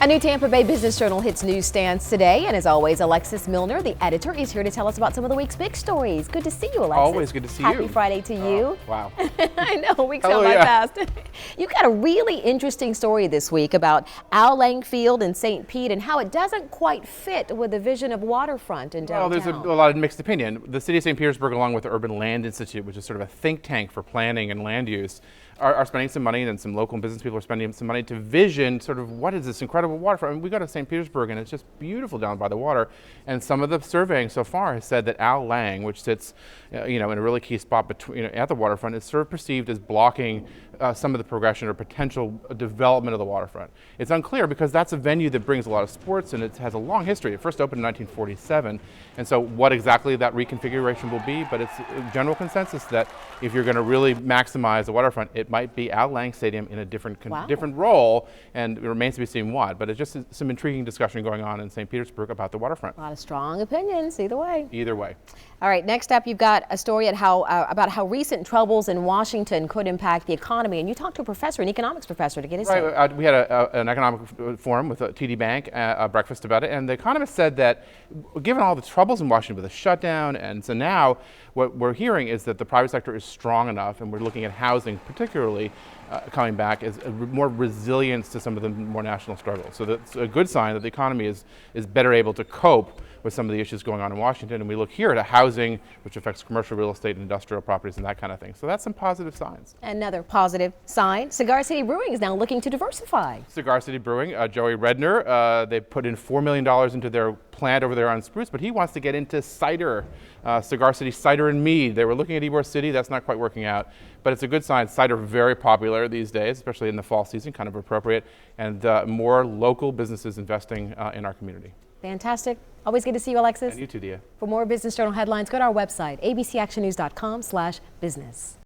A new Tampa Bay Business Journal hits newsstands today, and as always, Alexis Muellner, the editor, is here to tell us about some of the week's big stories. Good to see you, Alexis. Always good to see you. Happy Friday to you. Wow. I know, weeks go by fast. You got a really interesting story this week about Al Lang Field in St. Pete and how it doesn't quite fit with the vision of waterfront in downtown. Well, there's a lot of mixed opinion. The city of St. Petersburg, along with the Urban Land Institute, which is sort of a think tank for planning and land use, are spending some money, and some local business people are spending some money to vision sort of what is this incredible waterfront. I mean, we go to St. Petersburg and it's just beautiful down by the water, and some of the surveying so far has said that Al Lang, which sits in a really key spot between at the waterfront, is sort of perceived as blocking some of the progression or potential development of the waterfront. It's unclear because that's a venue that brings a lot of sports and it has a long history. It first opened in 1947, and so what exactly that reconfiguration will be, but it's a general consensus that if you're going to really maximize the waterfront, it might be Al Lang Stadium in a different role, and it remains to be seen what. But it's just some intriguing discussion going on in St. Petersburg about the waterfront. A lot of strong opinions either way. Either way. All right, next up, you've got a story about how recent troubles in Washington could impact the economy, and you talked to a professor, an economics professor, to get his take. Right, we had an economic forum with TD Bank, a breakfast about it, and the economist said that given all the troubles in Washington with the shutdown, and so now what we're hearing is that the private sector is strong enough, and we're looking at housing particularly coming back as more resilience to some of the more national struggles. So that's a good sign that the economy is better able to cope with some of the issues going on in Washington, and we look here at housing, which affects commercial real estate, industrial properties, and that kind of thing. So that's some positive signs. Another positive sign, Cigar City Brewing is now looking to diversify. Cigar City Brewing, Joey Redner, they put in $4 million into their plant over there on Spruce, but he wants to get into cider, Cigar City Cider and Mead. They were looking at Ybor City, that's not quite working out, but it's a good sign. Cider very popular these days, especially in the fall season, kind of appropriate, and more local businesses investing in our community. Fantastic. Always good to see you, Alexis. And you too, Dia. For more Business Journal headlines, go to our website, abcactionnews.com/business.